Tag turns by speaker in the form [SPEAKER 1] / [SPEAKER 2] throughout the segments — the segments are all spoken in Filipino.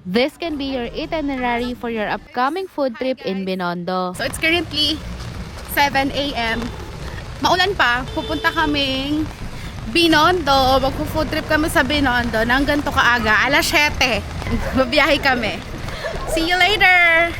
[SPEAKER 1] This can be your itinerary for your upcoming food trip in Binondo.
[SPEAKER 2] So it's currently 7 a.m. Maulan pa, pupunta kaming Binondo. Magpo-food trip kami sa Binondo nang ganito kaaga, alas 7. Babiyahe kami. See you later!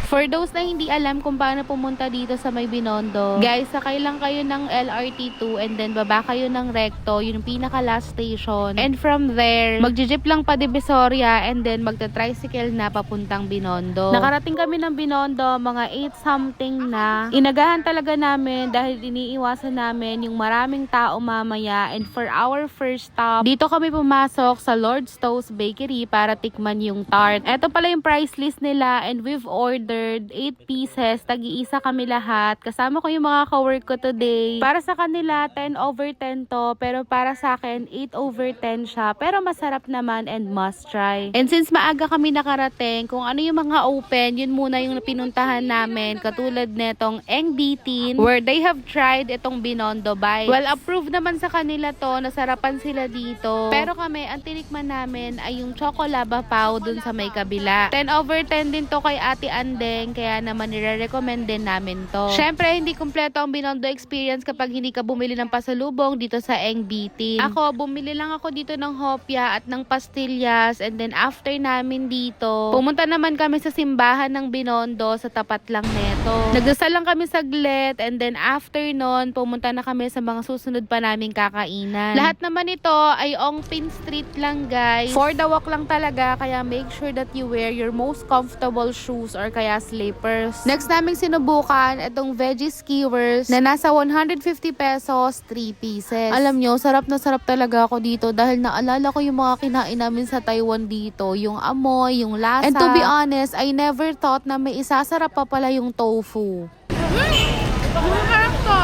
[SPEAKER 1] For those na hindi alam kung paano pumunta dito sa may Binondo, guys, sakay lang kayo ng LRT2 and then baba kayo ng Recto, yung pinaka last station. And from there, magji-jeep lang pa Divisoria and then magta-tricycle na papuntang Binondo. Nakarating kami ng Binondo, mga 8 something na. Inagahan talaga namin dahil iniiwasan namin yung maraming tao mamaya. And for our first stop, dito kami pumasok sa Lord's Toast Bakery para tikman yung tart. Eto pala yung price list nila and we've ordered 8 pieces, tag-iisa kami lahat. Kasama ko yung mga ka-work ko today. Para sa kanila, 10/10 to. Pero para sa akin, 8/10 siya. Pero masarap naman and must try. And since maaga kami nakarating, kung ano yung mga open, yun muna yung pinuntahan namin. Katulad netong Eng Bitin, where they have tried itong Binondo Bites. Well, approved naman sa kanila to. Nasarapan sila dito. Pero kami, ang tinikman namin ay yung Chocolaba Pao dun sa may kabila. 10/10 din to kay Ate Ande. Kaya naman nire-recommend din namin to. Syempre, hindi kumpleto ang Binondo experience kapag hindi ka bumili ng pasalubong dito sa Eng Bitin. Ako, bumili lang ako dito ng hopya at ng pastillas and then after namin dito, pumunta naman kami sa simbahan ng Binondo sa tapat lang neto. Nagdasal lang kami saglit and then after nun, pumunta na kami sa mga susunod pa naming kakainan. Lahat naman ito ay Ongpin Street lang, guys. For the walk lang talaga, kaya make sure that you wear your most comfortable shoes or kaya slippers. Next naming sinubukan, itong veggie skewers na nasa 150 pesos, 3 pieces. Alam nyo, sarap na sarap talaga ako dito dahil naalala ko yung mga kinain namin sa Taiwan dito. Yung amoy, yung lasa. And to be honest, I never thought na may isasarap pa pala yung tofu.
[SPEAKER 2] Harap to!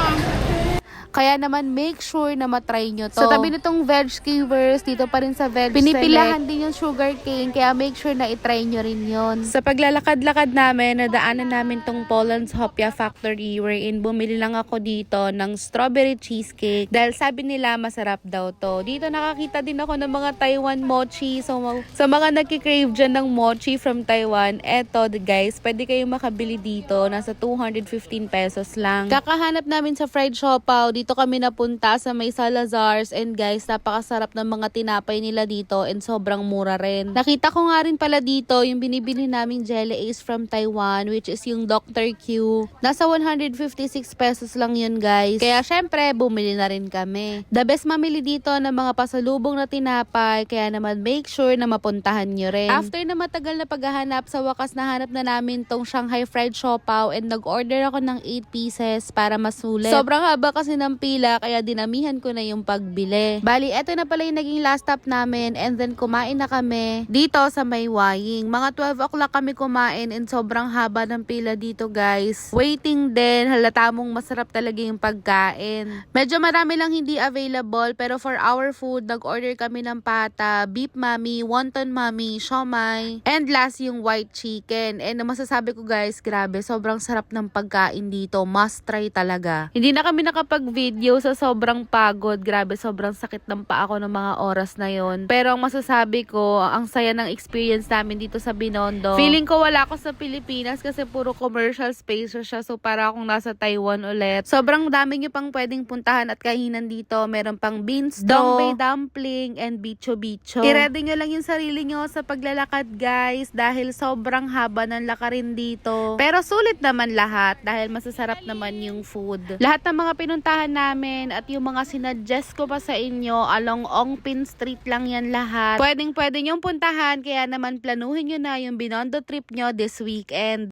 [SPEAKER 1] Kaya naman make sure na matry nyo to. Sa tabi nitong veg skewers, dito pa rin sa veg pinipilahan din yung sugar cane, kaya make sure na itry nyo rin yon. Sa paglalakad-lakad namin, nadaanan namin tong Poland's Hopia Factory wherein bumili lang ako dito ng strawberry cheesecake dahil sabi nila masarap daw to. Dito nakakita din ako ng mga Taiwan mochi. So, sa mga nagkikrave dyan ng mochi from Taiwan, eto guys, pwede kayong makabili dito. Nasa 215 pesos lang. Kakahanap namin sa fried siopaw. Dito kami napunta sa may Salazar's and guys, napakasarap ng mga tinapay nila dito and sobrang mura rin. Nakita ko nga rin pala dito yung binibili naming Jelly Ace from Taiwan, which is yung Dr. Q. Nasa 156 pesos lang yun, guys. Kaya syempre, bumili na rin kami. The best mamili dito ng mga pasalubong na tinapay, kaya naman make sure na mapuntahan nyo rin. After na matagal na paghahanap, sa wakas nahanap na namin tong Shanghai Fried Siopaw and nag-order ako ng 8 pieces para masulit. Sobrang haba kasi ng pila, kaya dinamihan ko na yung pagbili. Bali, eto na pala yung naging last stop namin and then kumain na kami dito sa may Waying. Mga 12 o'clock kami kumain and sobrang haba ng pila dito, guys. Waiting din, halata mong masarap talaga yung pagkain. Medyo marami lang hindi available pero for our food, nag-order kami ng pata, beef mami, wonton mami, siomai, and last yung white chicken. And masasabi ko, guys, grabe, sobrang sarap ng pagkain dito. Must try talaga. Hindi na kami nakapag-video sa sobrang pagod. Grabe, sobrang sakit ng paa ko ng mga oras na yon. Pero ang masasabi ko, ang saya ng experience namin dito sa Binondo. Feeling ko wala ako sa Pilipinas kasi puro commercial space siya. So para akong nasa Taiwan ulit. Sobrang dami nyo pang pwedeng puntahan at kainan dito. Meron pang beans, dongbei dumpling, and bicho-bicho. I-ready nyo lang yung sarili nyo sa paglalakad, guys, dahil sobrang haba ng lakarin dito. Pero sulit naman lahat dahil masasarap naman yung food. Lahat ng mga pinuntahan namin at yung mga sinuggest ko pa sa inyo along Ongpin Street lang yan lahat. Pwedeng pwede nyong puntahan, kaya naman planuhin nyo na yung Binondo trip nyo this weekend.